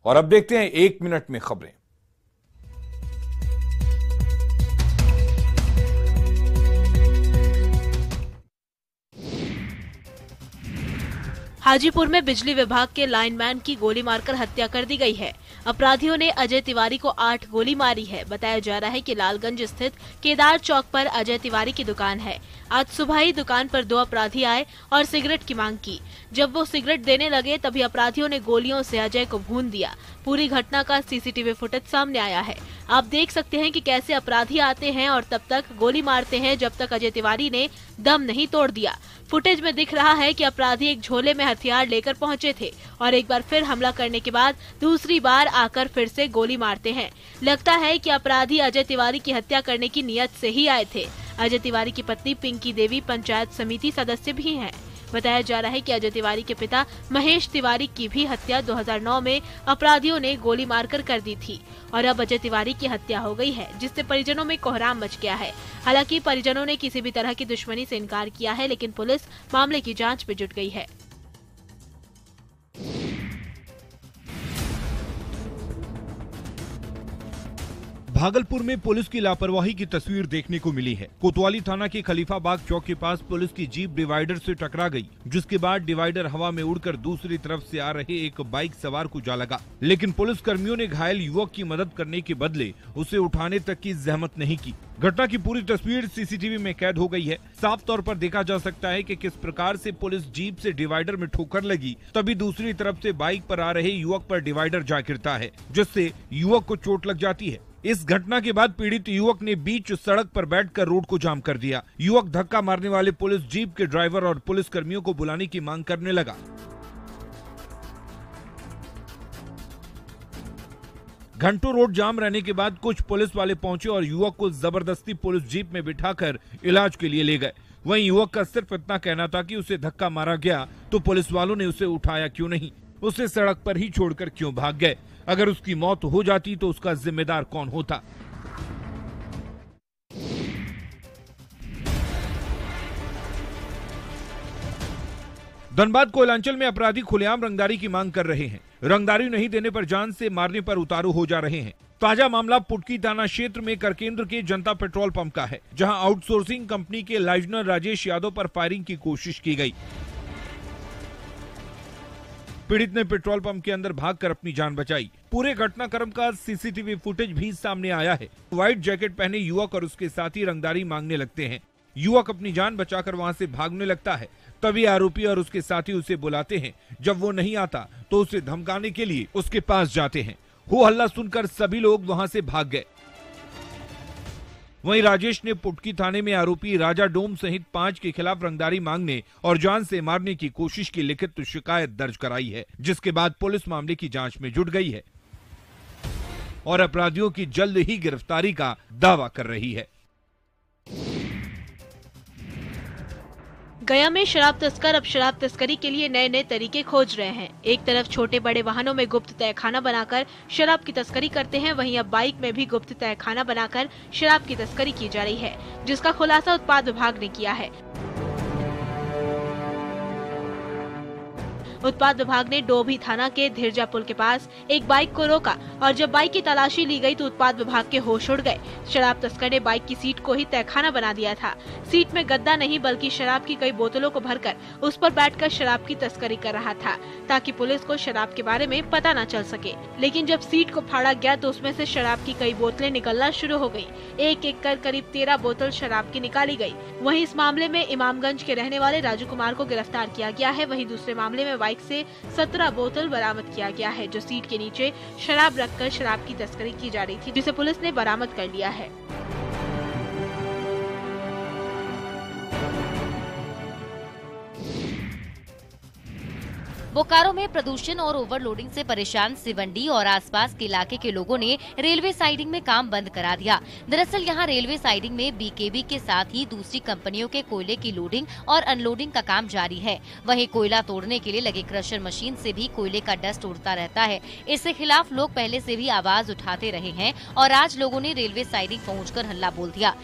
और अब देखते हैं 1 मिनट में खबरें। हाजीपुर में बिजली विभाग के लाइनमैन की गोली मारकर हत्या कर दी गई है। अपराधियों ने अजय तिवारी को 8 गोली मारी है। बताया जा रहा है कि लालगंज स्थित केदार चौक पर अजय तिवारी की दुकान है। आज सुबह ही दुकान पर 2 अपराधी आए और सिगरेट की मांग की। जब वो सिगरेट देने लगे तभी अपराधियों ने गोलियों से अजय को भून दिया। पूरी घटना का सीसीटीवी फुटेज सामने आया है। आप देख सकते हैं कि कैसे अपराधी आते हैं और तब तक गोली मारते हैं जब तक अजय तिवारी ने दम नहीं तोड़ दिया। फुटेज में दिख रहा है कि अपराधी एक झोले में हथियार लेकर पहुंचे थे और एक बार फिर हमला करने के बाद दूसरी बार आकर फिर से गोली मारते हैं। लगता है कि अपराधी अजय तिवारी की हत्या करने की नियत से ही आए थे। अजय तिवारी की पत्नी पिंकी देवी पंचायत समिति सदस्य भी हैं। बताया जा रहा है कि अजय तिवारी के पिता महेश तिवारी की भी हत्या 2009 में अपराधियों ने गोली मारकर कर दी थी और अब अजय तिवारी की हत्या हो गई है, जिससे परिजनों में कोहराम मच गया है। हालांकि परिजनों ने किसी भी तरह की दुश्मनी से इनकार किया है, लेकिन पुलिस मामले की जांच में जुट गई है। भागलपुर में पुलिस की लापरवाही की तस्वीर देखने को मिली है। कोतवाली थाना के खलीफाबाग चौक के पास पुलिस की जीप डिवाइडर से टकरा गई, जिसके बाद डिवाइडर हवा में उड़कर दूसरी तरफ से आ रहे एक बाइक सवार को जा लगा। लेकिन पुलिस कर्मियों ने घायल युवक की मदद करने के बदले उसे उठाने तक की जहमत नहीं की। घटना की पूरी तस्वीर सीसीटीवी में कैद हो गई है। साफ तौर पर देखा जा सकता है कि किस प्रकार से पुलिस जीप से डिवाइडर में ठोकर लगी, तभी दूसरी तरफ से बाइक पर आ रहे युवक पर डिवाइडर जा गिरता है, जिससे युवक को चोट लग जाती है। इस घटना के बाद पीड़ित युवक ने बीच सड़क पर बैठकर रोड को जाम कर दिया। युवक धक्का मारने वाले पुलिस जीप के ड्राइवर और पुलिस कर्मियों को बुलाने की मांग करने लगा। घंटों रोड जाम रहने के बाद कुछ पुलिस वाले पहुंचे और युवक को जबरदस्ती पुलिस जीप में बिठाकर इलाज के लिए ले गए। वहीं युवक का सिर्फ इतना कहना था कि उसे धक्का मारा गया तो पुलिस वालों ने उसे उठाया क्यों नहीं, उसे सड़क पर ही छोड़कर क्यों भाग गए। अगर उसकी मौत हो जाती तो उसका जिम्मेदार कौन होता। धनबाद कोयलांचल में अपराधी खुलेआम रंगदारी की मांग कर रहे हैं। रंगदारी नहीं देने पर जान से मारने पर उतारू हो जा रहे हैं। ताजा मामला पुटकी थाना क्षेत्र में करकेंद्र के जनता पेट्रोल पंप का है, जहां आउटसोर्सिंग कंपनी के लाइजनर राजेश यादव पर फायरिंग की कोशिश की गई। पीड़ित ने पेट्रोल पंप के अंदर भागकर अपनी जान बचाई। पूरे घटनाक्रम का सीसीटीवी फुटेज भी सामने आया है। व्हाइट जैकेट पहने युवक और उसके साथी रंगदारी मांगने लगते हैं। युवक अपनी जान बचाकर वहां से भागने लगता है, तभी आरोपी और उसके साथी उसे बुलाते हैं। जब वो नहीं आता तो उसे धमकाने के लिए उसके पास जाते हैं। हो हल्ला सुनकर सभी लोग वहां से भाग गए। वहीं राजेश ने पुटकी थाने में आरोपी राजा डोम सहित 5 के खिलाफ रंगदारी मांगने और जान से मारने की कोशिश की लिखित शिकायत दर्ज कराई है, जिसके बाद पुलिस मामले की जांच में जुट गई है और अपराधियों की जल्द ही गिरफ्तारी का दावा कर रही है। गया में शराब तस्कर अब शराब तस्करी के लिए नए नए तरीके खोज रहे हैं। एक तरफ छोटे बड़े वाहनों में गुप्त तहखाना बनाकर शराब की तस्करी करते हैं, वहीं अब बाइक में भी गुप्त तहखाना बनाकर शराब की तस्करी की जा रही है, जिसका खुलासा उत्पाद विभाग ने किया है। उत्पाद विभाग ने डोभी थाना के धिरजा पुल के पास एक बाइक को रोका और जब बाइक की तलाशी ली गई तो उत्पाद विभाग के होश उड़ गए। शराब तस्कर ने बाइक की सीट को ही तहखाना बना दिया था। सीट में गद्दा नहीं बल्कि शराब की कई बोतलों को भरकर उस पर बैठकर शराब की तस्करी कर रहा था, ताकि पुलिस को शराब के बारे में पता न चल सके। लेकिन जब सीट को फाड़ा गया तो उसमें से शराब की कई बोतलें निकलना शुरू हो गयी। एक एक कर करीब 13 बोतल शराब की निकाली गयी। वहीं इस मामले में इमामगंज के रहने वाले राजू कुमार को गिरफ्तार किया गया है। वहीं दूसरे मामले में से 17 बोतल बरामद किया गया है, जो सीट के नीचे शराब रखकर शराब की तस्करी की जा रही थी, जिसे पुलिस ने बरामद कर लिया है। बोकारो में प्रदूषण और ओवरलोडिंग से परेशान सिवंडी और आसपास के इलाके के लोगों ने रेलवे साइडिंग में काम बंद करा दिया। दरअसल यहां रेलवे साइडिंग में बीकेबी के साथ ही दूसरी कंपनियों के कोयले की लोडिंग और अनलोडिंग का काम जारी है। वहीं कोयला तोड़ने के लिए लगे क्रशर मशीन से भी कोयले का डस्ट उड़ता रहता है। इसके खिलाफ लोग पहले से भी आवाज उठाते रहे हैं और आज लोगों ने रेलवे साइडिंग पहुँचकर हल्ला बोल दिया।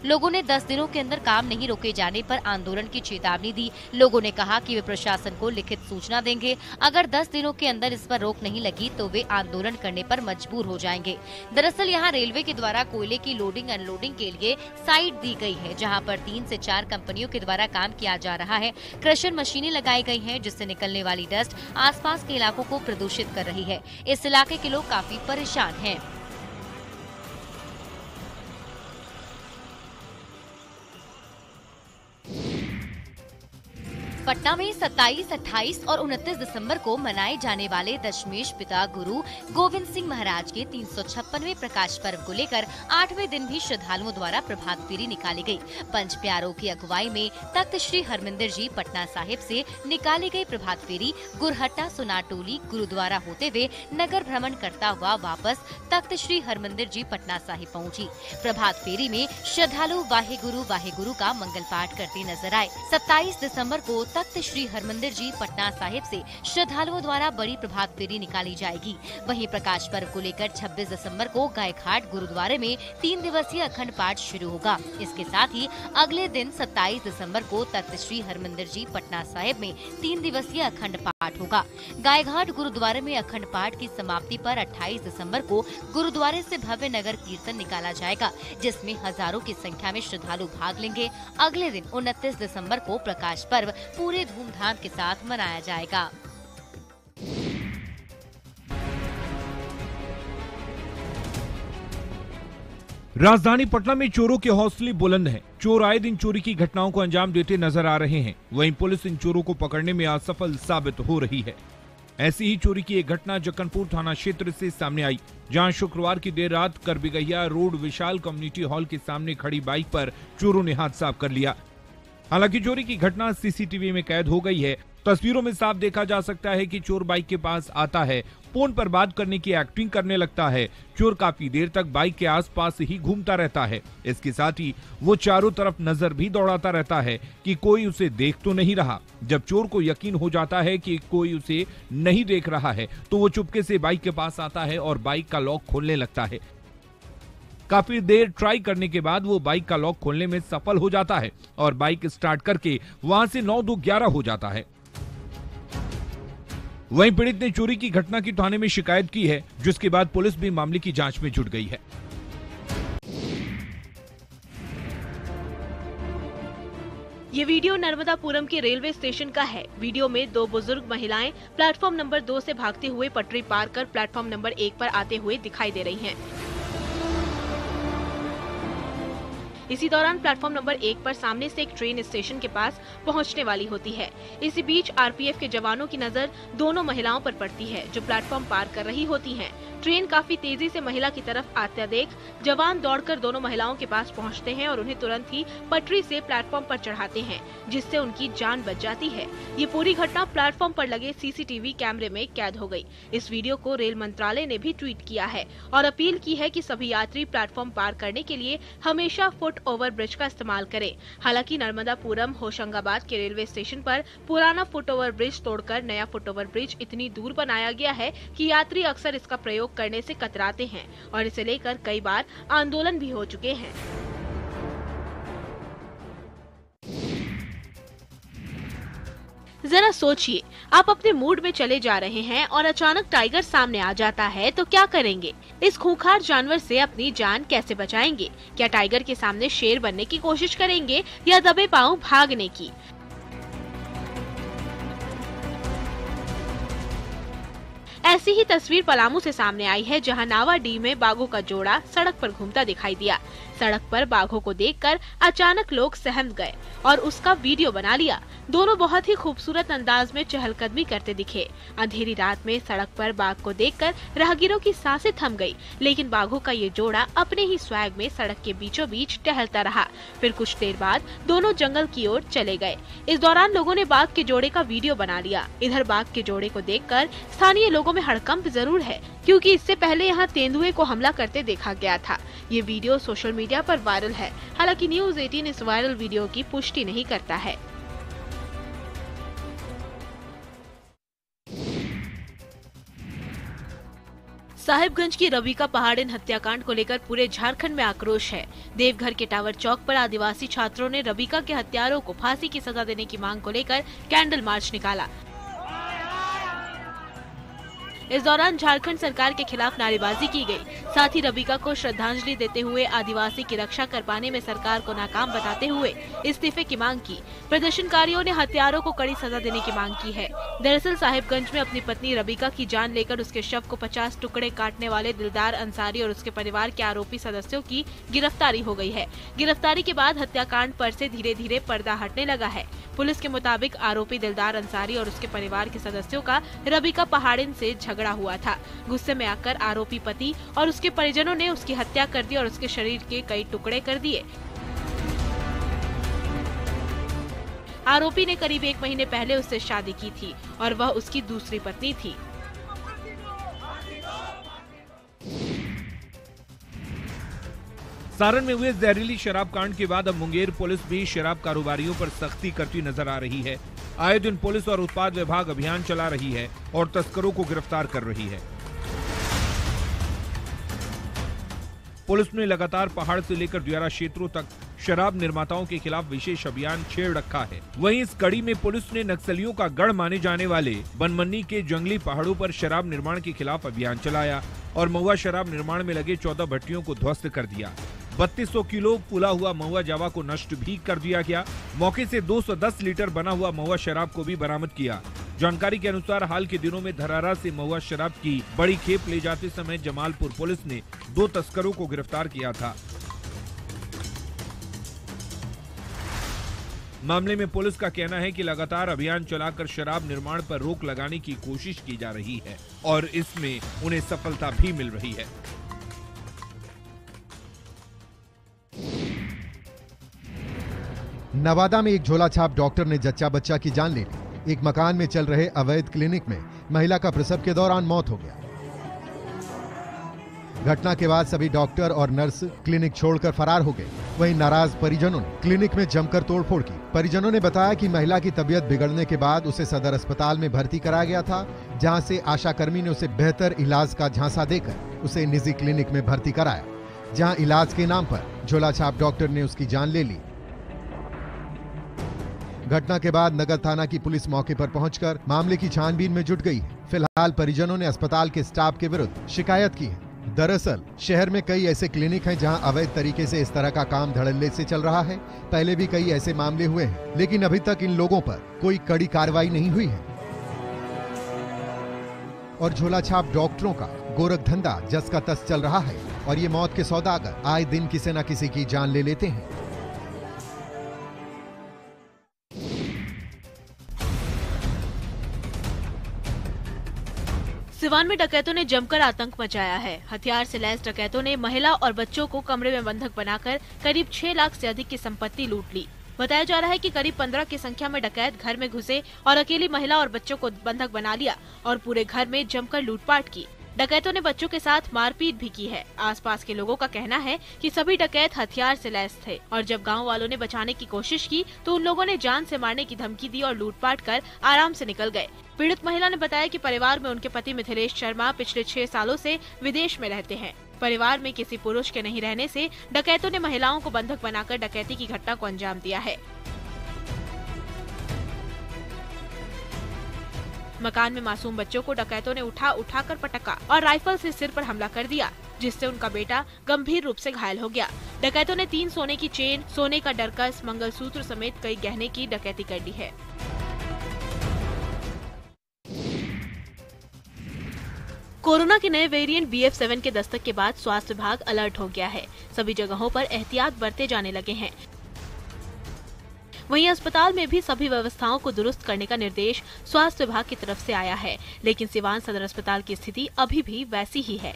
लोगों ने 10 दिनों के अंदर काम नहीं रोके जाने पर आंदोलन की चेतावनी दी। लोगों ने कहा कि वे प्रशासन को लिखित सूचना देंगे। अगर 10 दिनों के अंदर इस पर रोक नहीं लगी तो वे आंदोलन करने पर मजबूर हो जाएंगे। दरअसल यहाँ रेलवे के द्वारा कोयले की लोडिंग अनलोडिंग के लिए साइट दी गई है, जहाँ पर 3 से 4 कंपनियों के द्वारा काम किया जा रहा है। क्रशर मशीनें लगाई गई हैं, जिससे निकलने वाली डस्ट आसपास के इलाकों को प्रदूषित कर रही है। इस इलाके के लोग काफी परेशान हैं। पटना में 27, 28 और 29 दिसंबर को मनाए जाने वाले दशमेश पिता गुरु गोविंद सिंह महाराज के 356वें प्रकाश पर्व को लेकर 8वें दिन भी श्रद्धालुओं द्वारा प्रभात फेरी निकाली गई। पंच प्यारों की अगुवाई में तख्त श्री हरमंदिर जी पटना साहिब से निकाली गई प्रभात फेरी गुरहट्टा सुनाटोली गुरुद्वारा होते हुए नगर भ्रमण करता हुआ वापस तख्त श्री हरमंदिर जी पटना साहिब पहुंची। प्रभात फेरी में श्रद्धालु वाहे गुरु का मंगल पाठ करते नजर आए। 27 दिसंबर को तख्त श्री हरमंदिर जी पटना साहिब से श्रद्धालुओं द्वारा बड़ी प्रभात फेरी निकाली जाएगी। वहीं प्रकाश पर्व को लेकर 26 दिसंबर को गायघाट गुरुद्वारे में 3 दिवसीय अखंड पाठ शुरू होगा। इसके साथ ही अगले दिन 27 दिसंबर को तख्त श्री हरमंदिर जी पटना साहिब में 3 दिवसीय अखंड पाठ होगा। गायघाट गुरुद्वारे में अखंड पाठ की समाप्ति पर 28 दिसंबर को गुरुद्वारे से भव्य नगर कीर्तन निकाला जाएगा, जिसमें हजारों की संख्या में श्रद्धालु भाग लेंगे। अगले दिन 29 दिसंबर को प्रकाश पर्व पूरे धूमधाम के साथ मनाया जाएगा। राजधानी पटना में चोरों के हौसले बुलंद हैं। चोर आए दिन चोरी की घटनाओं को अंजाम देते नजर आ रहे हैं। वहीं पुलिस इन चोरों को पकड़ने में असफल साबित हो रही है। ऐसी ही चोरी की एक घटना जक्कनपुर थाना क्षेत्र से सामने आई, जहां शुक्रवार की देर रात करबिगहिया रोड विशाल कम्युनिटी हॉल के सामने खड़ी बाइक पर चोरों ने हाथ साफ कर लिया। हालांकि चोरी की घटना सीसीटीवी में कैद हो गई है। तस्वीरों में साफ देखा जा सकता है कि चोर बाइक के पास आता है, फोन पर बात करने की एक्टिंग करने लगता है। चोर काफी देर तक बाइक के आसपास ही घूमता रहता है। इसके साथ ही वो चारों तरफ नजर भी दौड़ाता रहता है कि कोई उसे देख तो नहीं रहा। जब चोर को यकीन हो जाता है कि कोई उसे नहीं देख रहा है, तो वो चुपके से बाइक के पास आता है और बाइक का लॉक खोलने लगता है। काफी देर ट्राई करने के बाद वो बाइक का लॉक खोलने में सफल हो जाता है और बाइक स्टार्ट करके वहां से 9-2-11 हो जाता है। वहीं पीड़ित ने चोरी की घटना की थाने में शिकायत की है, जिसके बाद पुलिस भी मामले की जांच में जुट गई है। ये वीडियो नर्मदापुरम के रेलवे स्टेशन का है। वीडियो में 2 बुजुर्ग महिलाएं प्लेटफॉर्म नंबर 2 से भागते हुए पटरी पार कर प्लेटफॉर्म नंबर 1 पर आते हुए दिखाई दे रही हैं। इसी दौरान प्लेटफॉर्म नंबर 1 पर सामने से एक ट्रेन स्टेशन के पास पहुंचने वाली होती है। इसी बीच आरपीएफ के जवानों की नजर दोनों महिलाओं पर पड़ती है, जो प्लेटफॉर्म पार कर रही होती हैं। ट्रेन काफी तेजी से महिला की तरफ आते देख जवान दौड़कर दोनों महिलाओं के पास पहुंचते हैं और उन्हें तुरंत ही पटरी से प्लेटफॉर्म पर चढ़ाते हैं, जिससे उनकी जान बच जाती है। ये पूरी घटना प्लेटफॉर्म पर लगे सीसीटीवी कैमरे में कैद हो गई। इस वीडियो को रेल मंत्रालय ने भी ट्वीट किया है और अपील की है कि सभी यात्री प्लेटफॉर्म पार करने के लिए हमेशा फुट ओवर ब्रिज का इस्तेमाल करें। हालांकि नर्मदापुरम होशंगाबाद के रेलवे स्टेशन पर पुराना फुट ओवर ब्रिज तोड़कर नया फुट ओवर ब्रिज इतनी दूर बनाया गया है कि यात्री अक्सर इसका प्रयोग करने से कतराते हैं और इसे लेकर कई बार आंदोलन भी हो चुके हैं। जरा सोचिए, आप अपने मूड में चले जा रहे हैं और अचानक टाइगर सामने आ जाता है तो क्या करेंगे? इस खूंखार जानवर से अपनी जान कैसे बचाएंगे? क्या टाइगर के सामने शेर बनने की कोशिश करेंगे या दबे पांव भागने की? ऐसी ही तस्वीर पलामू से सामने आई है, जहां नावाडीह में बाघों का जोड़ा सड़क पर घूमता दिखाई दिया। सड़क पर बाघों को देखकर अचानक लोग सहम गए और उसका वीडियो बना लिया। दोनों बहुत ही खूबसूरत अंदाज में चहलकदमी करते दिखे। अंधेरी रात में सड़क पर बाघ को देखकर राहगीरों की सांसें थम गई, लेकिन बाघों का ये जोड़ा अपने ही स्वैग में सड़क के बीचों बीच टहलता रहा। फिर कुछ देर बाद दोनों जंगल की ओर चले गए। इस दौरान लोगों ने बाघ के जोड़े का वीडियो बना लिया। इधर बाघ के जोड़े को देखकर स्थानीय लोगों में हड़कंप जरूर है, क्योंकि इससे पहले यहाँ तेंदुए को हमला करते देखा गया था। ये वीडियो सोशल मीडिया पर वायरल है। हालांकि न्यूज़ 18 इस वायरल वीडियो की पुष्टि नहीं करता है। साहिबगंज की रबीका पहाड़िन हत्याकांड को लेकर पूरे झारखंड में आक्रोश है। देवघर के टावर चौक पर आदिवासी छात्रों ने रबीका के हत्यारों को फांसी की सजा देने की मांग को लेकर कैंडल मार्च निकाला। इस दौरान झारखंड सरकार के खिलाफ नारेबाजी की गई। साथ ही रबीका को श्रद्धांजलि देते हुए आदिवासी की रक्षा कर पाने में सरकार को नाकाम बताते हुए इस्तीफे की मांग की। प्रदर्शनकारियों ने हत्यारों को कड़ी सजा देने की मांग की है। दरअसल साहिबगंज में अपनी पत्नी रबीका की जान लेकर उसके शव को 50 टुकड़े काटने वाले दिलदार अंसारी और उसके परिवार के आरोपी सदस्यों की गिरफ्तारी हो गई है। गिरफ्तारी के बाद हत्याकांड पर से धीरे धीरे पर्दा हटने लगा है। पुलिस के मुताबिक आरोपी दिलदार अंसारी और उसके परिवार के सदस्यों का रबीका पहाड़िन से झगड़ा हुआ था। गुस्से में आकर आरोपी पति और उसके परिजनों ने उसकी हत्या कर दी और उसके शरीर के कई टुकड़े कर दिए। आरोपी ने करीब 1 महीने पहले उससे शादी की थी और वह उसकी दूसरी पत्नी थी। सारण में हुए जहरीली शराब कांड के बाद अब मुंगेर पुलिस भी शराब कारोबारियों पर सख्ती करती नजर आ रही है। आए दिन पुलिस और उत्पाद विभाग अभियान चला रही है और तस्करों को गिरफ्तार कर रही है। पुलिस ने लगातार पहाड़ से लेकर दियारा क्षेत्रों तक शराब निर्माताओं के खिलाफ विशेष अभियान छेड़ रखा है। वहीं इस कड़ी में पुलिस ने नक्सलियों का गढ़ माने जाने वाले बनमन्नी के जंगली पहाड़ों पर शराब निर्माण के खिलाफ अभियान चलाया और महुआ शराब निर्माण में लगे 14 भट्टियों को ध्वस्त कर दिया। 3200 किलो फूला हुआ महुआ जावा को नष्ट भी कर दिया गया। मौके से 210 लीटर बना हुआ महुआ शराब को भी बरामद किया। जानकारी के अनुसार हाल के दिनों में धरारा से महुआ शराब की बड़ी खेप ले जाते समय जमालपुर पुलिस ने 2 तस्करों को गिरफ्तार किया था। मामले में पुलिस का कहना है कि लगातार अभियान चलाकर शराब निर्माण पर रोक लगाने की कोशिश की जा रही है और इसमें उन्हें सफलता भी मिल रही है। नवादा में एक झोलाछाप डॉक्टर ने जच्चा बच्चा की जान ले ली। एक मकान में चल रहे अवैध क्लिनिक में महिला का प्रसव के दौरान मौत हो गया। घटना के बाद सभी डॉक्टर और नर्स क्लिनिक छोड़कर फरार हो गए। वहीं नाराज परिजनों ने क्लिनिक में जमकर तोड़फोड़ की। परिजनों ने बताया कि महिला की तबीयत बिगड़ने के बाद उसे सदर अस्पताल में भर्ती कराया गया था, जहां से आशाकर्मी ने उसे बेहतर इलाज का झांसा देकर उसे निजी क्लिनिक में भर्ती कराया, जहां इलाज के नाम पर झोलाछाप डॉक्टर ने उसकी जान ले ली। घटना के बाद नगर थाना की पुलिस मौके पर पहुंचकर मामले की छानबीन में जुट गई है। फिलहाल परिजनों ने अस्पताल के स्टाफ के विरुद्ध शिकायत की है। दरअसल शहर में कई ऐसे क्लिनिक हैं जहां अवैध तरीके से इस तरह का काम धड़ल्ले से चल रहा है। पहले भी कई ऐसे मामले हुए हैं, लेकिन अभी तक इन लोगों पर कोई कड़ी कार्रवाई नहीं हुई है। और झोलाछाप डॉक्टरों का गोरख धंधा जस का तस चल रहा है और ये मौत के सौदागर आए दिन किसी न किसी की जान ले लेते हैं। सिवान में डकैतों ने जमकर आतंक मचाया है। हथियार से लैस डकैतों ने महिला और बच्चों को कमरे में बंधक बनाकर करीब 6 लाख से अधिक की संपत्ति लूट ली। बताया जा रहा है कि करीब 15 की संख्या में डकैत घर में घुसे और अकेली महिला और बच्चों को बंधक बना लिया और पूरे घर में जमकर लूटपाट की। डकैतों ने बच्चों के साथ मारपीट भी की है। आसपास के लोगों का कहना है कि सभी डकैत हथियार से लैस थे और जब गांव वालों ने बचाने की कोशिश की तो उन लोगों ने जान से मारने की धमकी दी और लूटपाट कर आराम से निकल गए। पीड़ित महिला ने बताया कि परिवार में उनके पति मिथिलेश शर्मा पिछले 6 सालों से विदेश में रहते हैं। परिवार में किसी पुरुष के नहीं रहने से डकैतों ने महिलाओं को बंधक बनाकर डकैती की घटना को अंजाम दिया है। मकान में मासूम बच्चों को डकैतों ने उठाकर पटका और राइफल से सिर पर हमला कर दिया, जिससे उनका बेटा गंभीर रूप से घायल हो गया। डकैतों ने 3 सोने की चेन, सोने का डरकस, मंगलसूत्र समेत कई गहने की डकैती कर दी है। कोरोना के नए वेरिएंट BF7 के दस्तक के बाद स्वास्थ्य विभाग अलर्ट हो गया है। सभी जगहों पर एहतियात बरते जाने लगे हैं। वहीं अस्पताल में भी सभी व्यवस्थाओं को दुरुस्त करने का निर्देश स्वास्थ्य विभाग की तरफ से आया है, लेकिन सिवान सदर अस्पताल की स्थिति अभी भी वैसी ही है।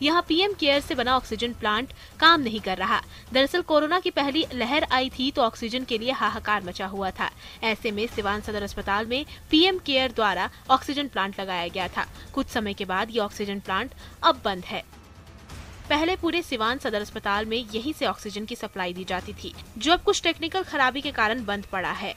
यहाँ PM केयर से बना ऑक्सीजन प्लांट काम नहीं कर रहा। दरअसल कोरोना की पहली लहर आई थी तो ऑक्सीजन के लिए हाहाकार मचा हुआ था। ऐसे में सिवान सदर अस्पताल में PM केयर द्वारा ऑक्सीजन प्लांट लगाया गया था। कुछ समय के बाद ये ऑक्सीजन प्लांट अब बंद है। पहले पूरे सिवान सदर अस्पताल में यहीं से ऑक्सीजन की सप्लाई दी जाती थी, जो अब कुछ टेक्निकल खराबी के कारण बंद पड़ा है।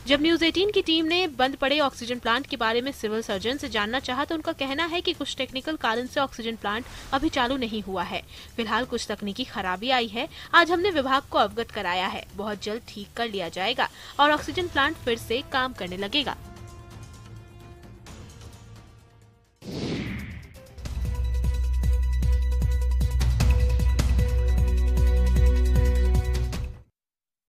जब न्यूज 18 की टीम ने बंद पड़े ऑक्सीजन प्लांट के बारे में सिविल सर्जन से जानना चाहा तो उनका कहना है कि कुछ टेक्निकल कारण से ऑक्सीजन प्लांट अभी चालू नहीं हुआ है। फिलहाल कुछ तकनीकी खराबी आई है। आज हमने विभाग को अवगत कराया है, बहुत जल्द ठीक कर लिया जाएगा और ऑक्सीजन प्लांट फिर से काम करने लगेगा।